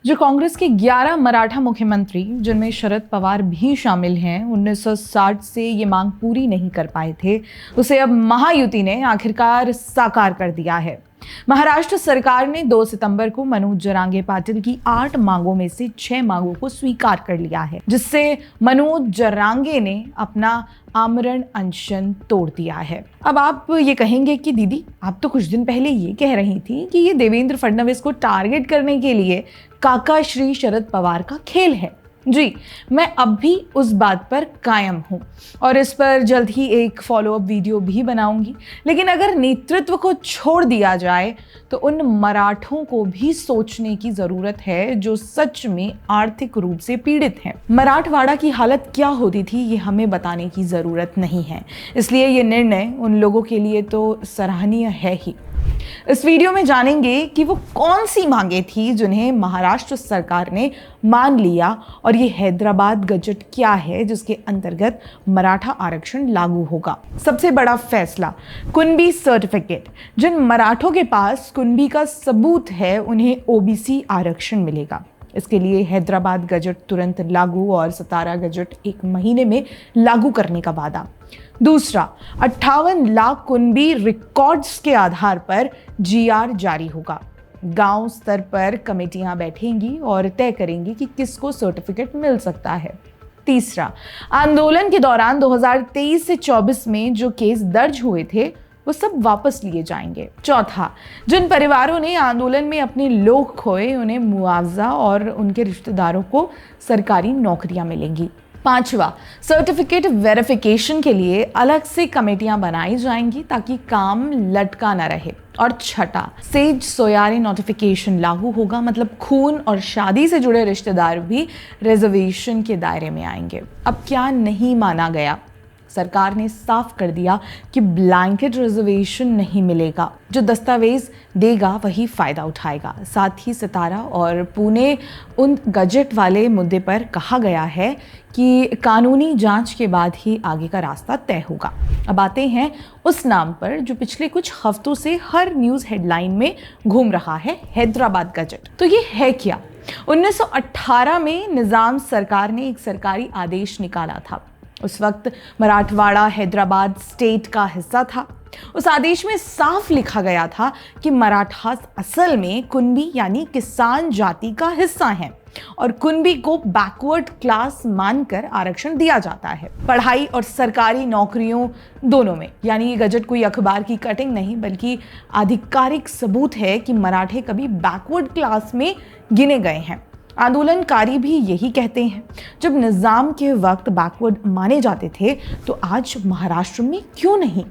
जो कांग्रेस के 11 मराठा मुख्यमंत्री, जिनमें शरद पवार भी शामिल हैं, 1960 से ये मांग पूरी नहीं कर पाए थे, उसे अब महायुति ने आखिरकार साकार कर दिया है। महाराष्ट्र सरकार ने 2 सितंबर को मनोज जरांगे पाटिल की 8 मांगों में से 6 मांगों को स्वीकार कर लिया है, जिससे मनोज जरांगे ने अपना आमरण अनशन तोड़ दिया है। अब आप ये कहेंगे कि दीदी, आप तो कुछ दिन पहले ये कह रही थी कि ये देवेंद्र फडणवीस को टारगेट करने के लिए काका श्री शरद पवार का खेल है। जी, मैं अब भी उस बात पर कायम हूं और इस पर जल्द ही एक फॉलोअप वीडियो भी बनाऊंगी। लेकिन अगर नेतृत्व को छोड़ दिया जाए तो उन मराठों को भी सोचने की जरूरत है जो सच में आर्थिक रूप से पीड़ित हैं। मराठवाड़ा की हालत क्या होती थी ये हमें बताने की जरूरत नहीं है, इसलिए ये निर्णय उन लोगों के लिए तो सराहनीय है ही। इस वीडियो में जानेंगे कि वो कौन सी मांगे थी जिन्हें महाराष्ट्र सरकार ने मान लिया, और ये हैदराबाद गजट क्या है जिसके अंतर्गत मराठा आरक्षण लागू होगा। सबसे बड़ा फैसला, कुणबी सर्टिफिकेट। जिन मराठों के पास कुणबी का सबूत है उन्हें ओबीसी आरक्षण मिलेगा। इसके लिए हैदराबाद गजट तुरंत लागू और सतारा गजट 1 महीने में लागू करने का वादा। दूसरा, 58 लाख कुणबी रिकॉर्ड्स के आधार पर जीआर जारी होगा। गांव स्तर पर कमेटियां बैठेंगी और तय करेंगी कि किसको सर्टिफिकेट मिल सकता है। तीसरा, आंदोलन के दौरान 2023 से 24 में जो केस दर्ज हुए थे वो सब वापस लिए जाएंगे। चौथा, जिन परिवारों ने आंदोलन में अपने लोग खोए उन्हें मुआवजा और उनके रिश्तेदारों को सरकारी नौकरियां मिलेंगी। पांचवा, सर्टिफिकेट वेरिफिकेशन के लिए अलग से कमेटियां बनाई जाएंगी ताकि काम लटका न रहे। और छठा, सेज सोयारे नोटिफिकेशन लागू होगा, मतलब खून और शादी से जुड़े रिश्तेदार भी रिजर्वेशन के दायरे में आएंगे। अब क्या नहीं माना गया? सरकार ने साफ कर दिया कि ब्लैंकेट रिजर्वेशन नहीं मिलेगा। जो दस्तावेज देगा वही फायदा उठाएगा। साथ ही सतारा और पुणे उन गजट वाले मुद्दे पर कहा गया है कि कानूनी जांच के बाद ही आगे का रास्ता तय होगा। अब आते हैं उस नाम पर जो पिछले कुछ हफ्तों से हर न्यूज़ हेडलाइन में घूम रहा है, हैदराबाद गजट। तो ये है क्या? 1918 में निजाम सरकार ने एक सरकारी आदेश निकाला था। उस वक्त मराठवाड़ा हैदराबाद स्टेट का हिस्सा था। उस आदेश में साफ लिखा गया था कि मराठा असल में कुणबी यानी किसान जाति का हिस्सा है और कुणबी को बैकवर्ड क्लास मानकर आरक्षण दिया जाता है, पढ़ाई और सरकारी नौकरियों दोनों में। यानी ये गजट कोई अखबार की कटिंग नहीं बल्कि आधिकारिक सबूत है कि मराठे कभी बैकवर्ड क्लास में गिने गए हैं। आंदोलनकारी भी यही कहते हैं। जब निजाम के वक्त बैकवर्ड माने जाते थे तो आज महाराष्ट्र में क्यों नहीं?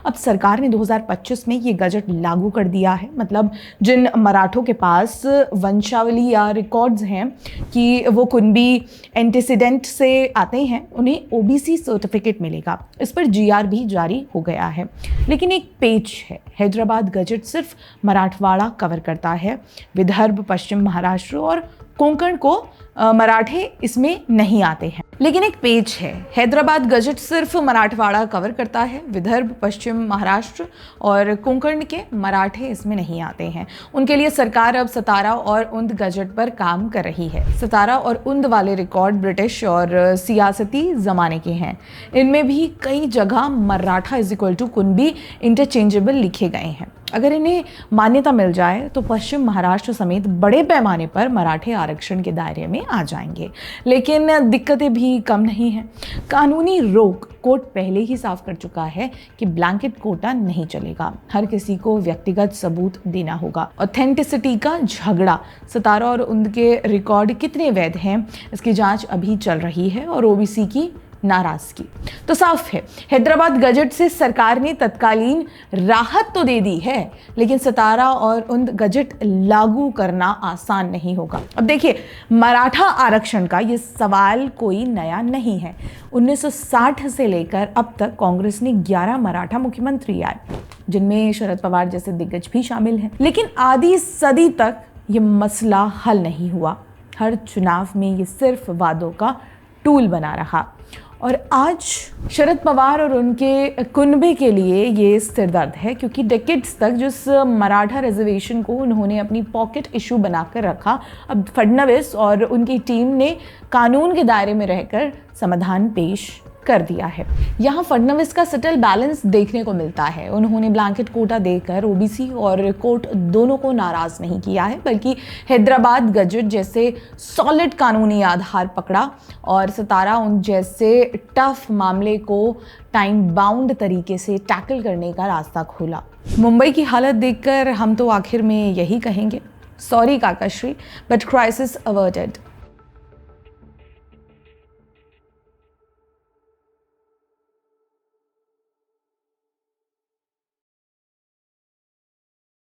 अब सरकार ने 2025 में ये गजट लागू कर दिया है, मतलब जिन मराठों के पास वंशावली या रिकॉर्ड्स हैं कि वो कुणबी एंटीसीडेंट से आते हैं उन्हें ओबीसी सर्टिफिकेट मिलेगा। इस पर जीआर भी जारी हो गया है। लेकिन एक पेच है, हैदराबाद गजट सिर्फ मराठवाड़ा कवर करता है। विदर्भ, पश्चिम महाराष्ट्र और कोंकण को मराठे इसमें नहीं आते हैं। लेकिन एक पेच है, हैदराबाद गजट सिर्फ मराठवाड़ा कवर करता है। विदर्भ, पश्चिम महाराष्ट्र और कोंकण के मराठे इसमें नहीं आते हैं। उनके लिए सरकार अब सतारा और उंद गजट पर काम कर रही है। सतारा और उंद वाले रिकॉर्ड ब्रिटिश और सियासती जमाने के हैं। इनमें भी कई जगह मराठा = कुणबी इंटरचेंजेबल लिखे गए हैं। अगर इन्हें मान्यता मिल जाए तो पश्चिम महाराष्ट्र समेत बड़े पैमाने पर मराठे आरक्षण के दायरे में आ जाएंगे। लेकिन दिक्कतें भी कम नहीं हैं। कानूनी रोक, कोर्ट पहले ही साफ कर चुका है कि ब्लैंकेट कोटा नहीं चलेगा। हर किसी को व्यक्तिगत सबूत देना होगा। ऑथेंटिसिटी का झगड़ा, सतारा और उनके रिकॉर्ड कितने वैध हैं इसकी जांच अभी चल रही है और ओबीसी की नाराजगी तो साफ है। हैदराबाद गजट से सरकार ने तत्कालीन राहत तो दे दी है, लेकिन सतारा और उन गजट लागू करना आसान नहीं होगा। अब देखिए, मराठा आरक्षण का ये सवाल कोई नया नहीं है। 1960 से लेकर अब तक कांग्रेस ने 11 मराठा मुख्यमंत्री आए, जिनमें शरद पवार जैसे दिग्गज भी शामिल हैं। लेकिन आधी सदी तक ये मसला हल नहीं हुआ। हर चुनाव में ये सिर्फ वादों का टूल बना रहा और आज शरद पवार और उनके कुनबे के लिए ये सिरदर्द है, क्योंकि डेकेड्स तक जिस मराठा रिजर्वेशन को उन्होंने अपनी पॉकेट इशू बनाकर रखा, अब फडणवीस और उनकी टीम ने कानून के दायरे में रहकर समाधान पेश कर दिया है। यहाँ फडणवीस का सटल बैलेंस देखने को मिलता है। उन्होंने ब्लैंकेट कोटा देकर ओबीसी और कोर्ट दोनों को नाराज नहीं किया है, बल्कि हैदराबाद गजट जैसे सॉलिड कानूनी आधार पकड़ा और 17 जैसे टफ मामले को टाइम बाउंड तरीके से टैकल करने का रास्ता खोला। मुंबई की हालत देखकर हम तो आखिर में यही कहेंगे, सॉरी काकाश्री, बट क्राइसिस अवर्टेड।